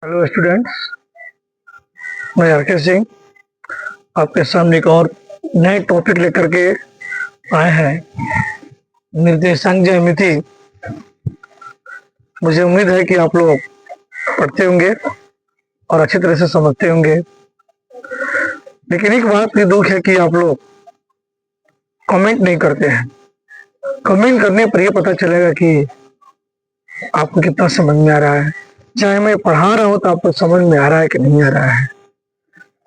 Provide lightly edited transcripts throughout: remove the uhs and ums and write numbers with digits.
Hello students, मैं R K Singh आपके सामने एक और नए टॉपिक लेकर के आए हैं। निर्देशांक ज्यामिति। मुझे उम्मीद है कि आप लोग पढ़ते होंगे और अच्छी तरह से समझते होंगे, लेकिन एक बात की दुख है कि आप लोग कमेंट नहीं करते हैं। कमेंट करने पर यह पता चलेगा कि आपको कितना समझ में आ रहा है। चाहे मैं पढ़ा रहा हूँ तो आपको समझ में आ रहा है कि नहीं आ रहा है।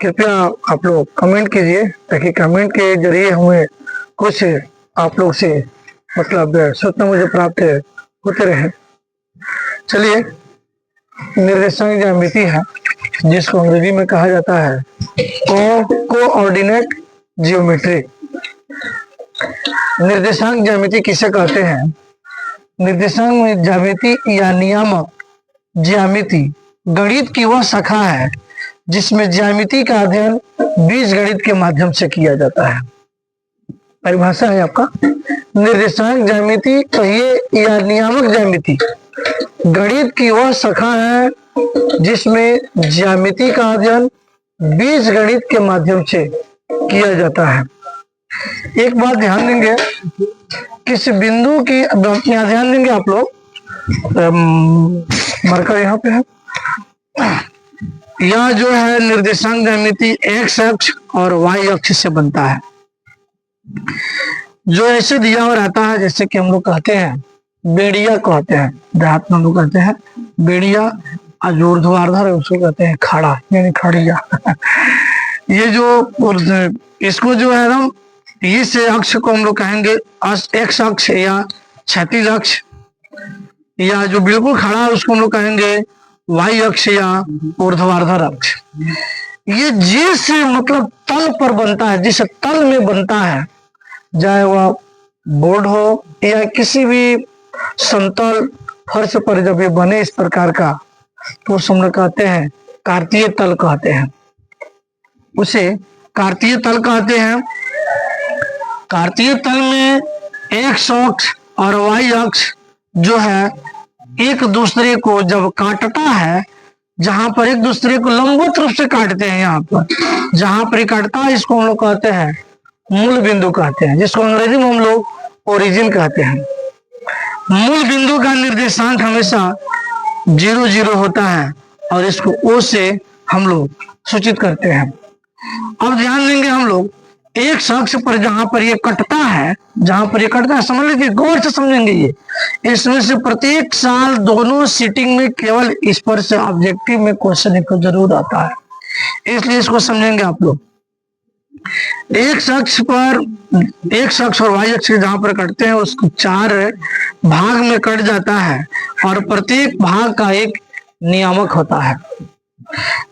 कृपया आप लोग कमेंट कीजिए ताकि कमेंट के जरिए हमें कुछ आप लोग से मतलब सूचना मुझे प्राप्त होते रहे। चलिए, निर्देशांक ज्यामिति है जिसको अंग्रेजी में कहा जाता है कोऑर्डिनेट जियोमेट्री। निर्देशांक ज्यामिति किसे कहते हैं? निर्देशांक ज्यामिति या नियामक ज्यामिति गणित की वह शाखा है जिसमें ज्यामिति का अध्ययन बीजगणित के माध्यम से किया जाता है। परिभाषा है आपका, निर्देशांक ज्यामिति कहिए या नियामक ज्यामिति गणित की वह शाखा है जिसमें ज्यामिति का अध्ययन बीजगणित के माध्यम से किया जाता है। एक बात ध्यान देंगे, किस बिंदु की यहाँ ध्यान देंगे आप लोग, मार्कर यहाँ पे है। यह जो है निर्देशांक ज्यामिति एक्स अक्ष और वाई अक्ष से बनता है। जो ऐसे दिया हुआ रहता है, जैसे कि हम लोग कहते हैं बेड़िया कहते हैं, देहात में हम लोग कहते हैं बेड़िया, और जो ऊर्ध्वाधर है उसको कहते हैं खाड़ा यानी खड़िया। ये जो इसको जो है ना, इस अक्ष को हम लोग कहेंगे एक्स अक्ष या क्षैतिज अक्ष, या जो बिल्कुल खड़ा है उसको हम लोग कहेंगे वाई अक्ष या ऊर्ध्वाधर अक्ष। ये जिस मतलब तल पर बनता है, जिस तल में बनता है, चाहे वह बोर्ड हो या किसी भी समतल फर्श पर जब ये बने इस प्रकार का, तो हम लोग कहते हैं कार्तीय तल कहते हैं, उसे कार्तीय तल कहते हैं। कार्तीय तल में एक्स अक्ष और वाई अक्ष जो है एक दूसरे को जब काटता है, जहां पर एक दूसरे को लंबवत रूप से काटते हैं, यहाँ पर जहां पर काटता है इसको हम लोग कहते हैं मूल बिंदु कहते हैं, जिसको अंग्रेजी में हम लोग ओरिजिन कहते हैं। मूल बिंदु का निर्देशांक हमेशा 0 0 होता है और इसको ओ से हम लोग सूचित करते हैं। अब ध्यान देंगे हम लोग एक अक्ष पर जहां पर ये कटता है, जहां पर ये कटता है, समझ लीजिए, गौर से समझेंगे ये। इसमें से प्रत्येक साल दोनों सीटिंग में केवल इस पर से ऑब्जेक्टिव में क्वेश्चन एक जरूर आता है, इसलिए इसको समझेंगे आप लोग। एक अक्ष पर, एक अक्ष और वाई अक्ष जहां पर कटते हैं उसको 4 भाग में कट जाता है और प्रत्येक भाग का एक नियामक होता है।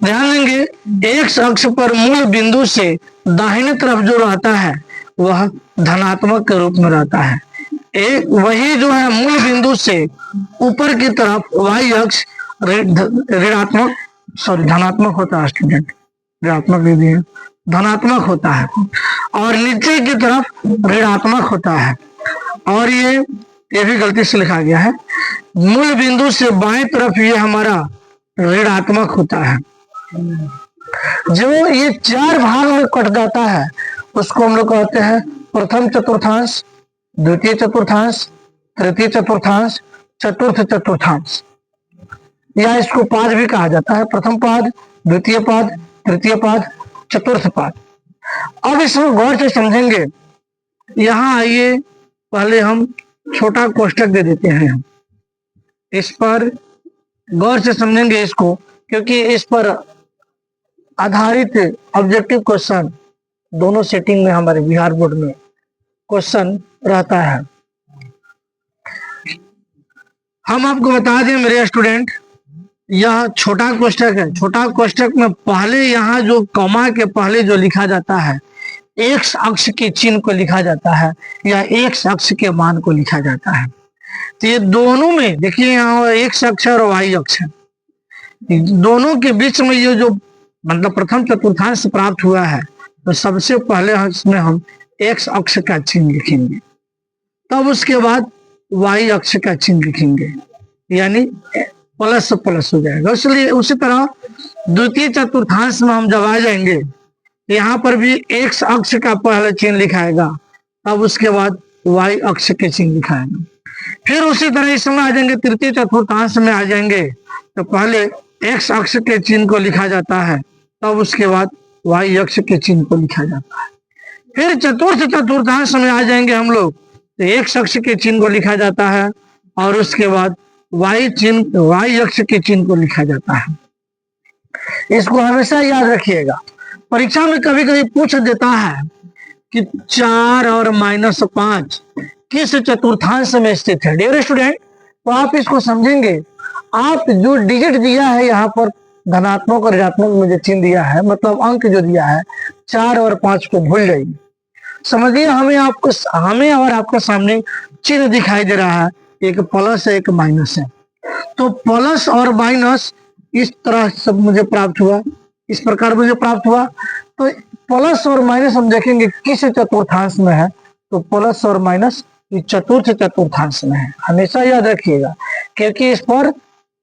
ध्यान देंगे एक अक्ष पर मूल बिंदु से दाहिने तरफ जो रहता है वह धनात्मक के रूप में रहता है। एक वही जो है मूल बिंदु से ऊपर की तरफ वाई अक्ष ऋणात्मक धनात्मक होता है। स्टूडेंट ऋणात्मक दे दिए, धनात्मक होता है, और नीचे की तरफ ऋणात्मक होता है। और ये भी गलती से लिखा गया है, मूल बिंदु से बाएं तरफ ये हमारा ऋणात्मक होता है। जो ये 4 भाग में कट जाता है उसको हम लोग कहते हैं प्रथम चतुर्थांश, द्वितीय चतुर्थांश, तृतीय चतुर्थांश, चतुर्थ चतुर्थांश, या इसको पाद भी कहा जाता है। प्रथम पाद, द्वितीय पाद, तृतीय पाद, चतुर्थ पाद। अब इसमें गौर से समझेंगे। यहाँ आइए, पहले हम छोटा कोष्टक दे देते हैं, इस पर गौर से समझेंगे इसको, क्योंकि इस पर आधारित ऑब्जेक्टिव क्वेश्चन दोनों सेटिंग में हमारे बिहार बोर्ड में क्वेश्चन रहता है। हम आपको बता दें मेरे स्टूडेंट, यह छोटा कोष्टक है। छोटा कोष्टक में पहले यहाँ जो कॉमा के पहले जो लिखा जाता है एक्स अक्ष के चिन्ह को लिखा जाता है या एक्स अक्ष के मान को लिखा जाता है। तो ये दोनों में देखिए, यहाँ एक्स अक्ष और वाई अक्ष है, दोनों के बीच में ये जो मतलब प्रथम चतुर्थांश प्राप्त हुआ है, तो सबसे पहले इसमें हम एक्स अक्ष का चिन्ह लिखेंगे, तब उसके बाद वाई अक्ष का चिन्ह लिखेंगे, यानी प्लस प्लस हो जाएगा। इसलिए उसी तरह द्वितीय चतुर्थांश में हम जब आ जाएंगे, यहाँ पर भी एक्स अक्ष का पहले चिन्ह लिखाएगा, तब उसके बाद वाई अक्ष के चिन्ह लिखाएगा। फिर उसी तरह इसमें आ जाएंगे, तृतीय चतुर्थांश में आ जाएंगे तो पहले एक्स अक्ष के चिन्ह को लिखा जाता है, तब उसके बाद वाई अक्ष के चिन्ह को लिखा जाता है। फिर चतुर्थ चतुर्थांश में आ जाएंगे हम लोग तो एक्स अक्ष के चिन्ह को लिखा जाता है और उसके बाद वाई अक्ष के चिन्ह को लिखा जाता है। इसको हमेशा याद रखिएगा। परीक्षा में कभी कभी पूछ देता है कि 4 और -5 किस चतुर्थांश में स्थित है। डियर स्टूडेंट, तो आप इसको समझेंगे, आप जो डिजिट दिया है यहाँ पर धनात्मक और ऋणात्मक में जो चिन्ह दिया है, मतलब अंक जो दिया है 4 और 5 को भूल जाइए। समझिए हमें और आपके सामने चिन्ह दिखाई दे रहा है, एक प्लस है एक माइनस है। तो प्लस और माइनस इस तरह सब मुझे प्राप्त हुआ, इस प्रकार मुझे प्राप्त हुआ। तो प्लस और माइनस हम देखेंगे किस चतुर्थांश में है, तो प्लस और माइनस चतुर्थ चतुर्थांश में है। हमेशा याद रखिएगा, क्योंकि इस पर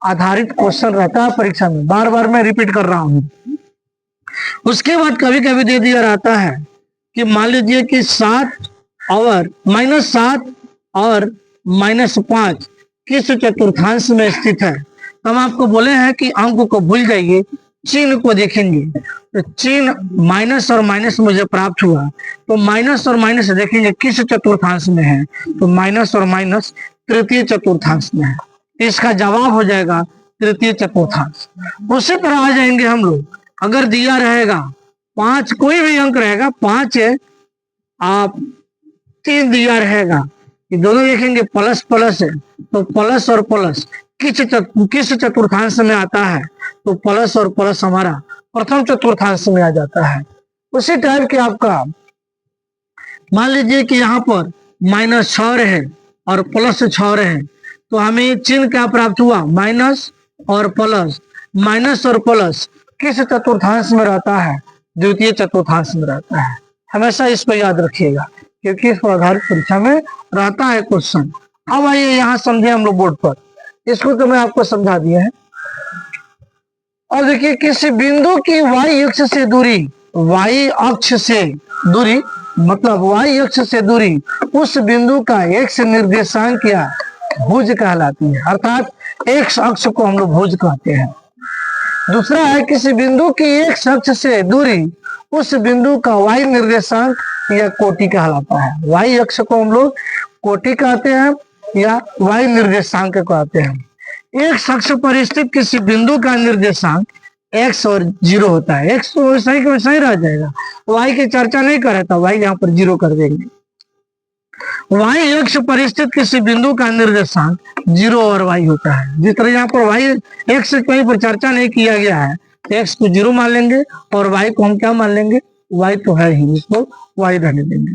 आधारित क्वेश्चन रहता है परीक्षा में। बार बार मैं रिपीट कर रहा हूं। उसके बाद कभी कभी दे दिया रहता है कि मान लीजिए कि 7 और -5 किस चतुर्थांश में स्थित है। तो हम आपको बोले हैं कि अंक को भूल जाइए, चिन्ह को देखेंगे। तो चिन्ह माइनस और माइनस मुझे प्राप्त हुआ, तो माइनस और माइनस देखेंगे किस चतुर्थांश में है, तो माइनस और माइनस तृतीय चतुर्थांश में है। इसका जवाब हो जाएगा तृतीय चतुर्थांश। उसी तरह आ जाएंगे हम लोग, अगर दिया रहेगा 5, कोई भी अंक रहेगा 5 है, आप 3 दिया रहेगा, ये दोनों देखेंगे प्लस प्लस है, तो प्लस और प्लस किस चतुर्थांश में आता है, तो प्लस और प्लस हमारा प्रथम चतुर्थांश में आ जाता है। उसी टाइप के आपका मान लीजिए कि यहाँ पर -6 है और +6 है, तो हमें चिन्ह क्या प्राप्त हुआ, माइनस और प्लस। माइनस और प्लस किस चतुर्थांश में रहता है, द्वितीय चतुर्थांश में रहता है। हमेशा इसको याद रखिएगा, क्योंकि इस पर आधारित परीक्षा में रहता है क्वेश्चन। अब आइए यहाँ समझे हम लोग बोर्ड पर, इसको तो मैं आपको समझा दिया है। और देखिए किसी बिंदु की वाई अक्ष से दूरी, वाई अक्ष से दूरी मतलब वाई अक्ष से दूरी उस बिंदु का एक्स निर्देशांक या भुज कहलाती है, अर्थात एक्स अक्ष को हम लोग भुज कहते हैं। दूसरा है किसी बिंदु की एक्स अक्ष से दूरी उस बिंदु का वाई निर्देशांक या कोटि कहलाता है। वाई अक्ष को हम लोग कोटि कहते हैं या वाई निर्देशांक कहते हैं। एक्स अक्ष पर स्थित किसी बिंदु का निर्देशांक x और 0 होता है। x तो वैसा ही वैसा ही रह जाएगा, y की चर्चा नहीं करे तो y यहाँ पर 0 कर देंगे। y अक्ष पर स्थित किसी बिंदु का निर्देशांक 0 और y होता है। जिस तरह यहाँ पर y x कहीं पर चर्चा नहीं किया गया है, x को 0 मान लेंगे और y को हम क्या मान लेंगे, y तो है ही, इसको y रहने देंगे।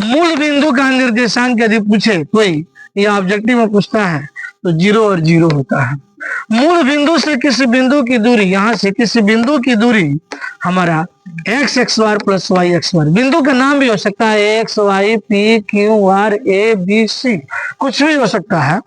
मूल बिंदु का निर्देशांक यदि पूछे कोई, या ऑब्जेक्टिव में पूछता है, तो 0 और 0 होता है। मूल बिंदु से किसी बिंदु की दूरी, यहां से किसी बिंदु की दूरी हमारा x(x(y) + y(x(y)। बिंदु का नाम भी हो सकता है x, y, p, q, r, a, b, c, कुछ भी हो सकता है।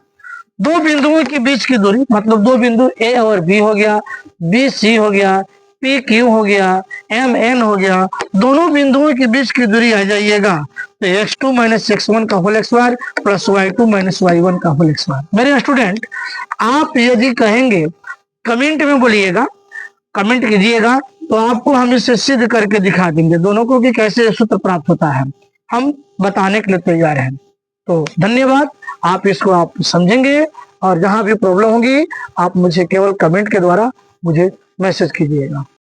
दो बिंदुओं के बीच की दूरी मतलब दो बिंदु a और b हो गया, b, c हो गया, p, q हो गया, m, n हो गया। दोनों बिंदुओं के बीच की दूरी आ जाइएगा तो x2 - x1 का होल स्क्वायर + y2 - y1 का होल स्क्वायर। मेरे स्टूडेंट, आप यदि कहेंगे, कमेंट में बोलिएगा, कमेंट कीजिएगा, तो आपको हम इसे सिद्ध करके दिखा देंगे दोनों को कि कैसे सूत्र प्राप्त होता है। हम बताने के लिए तैयार हैं। तो धन्यवाद, आप इसको आप समझेंगे और जहां भी प्रॉब्लम होगी आप मुझे केवल कमेंट के द्वारा मुझे मैसेज कीजिएगा।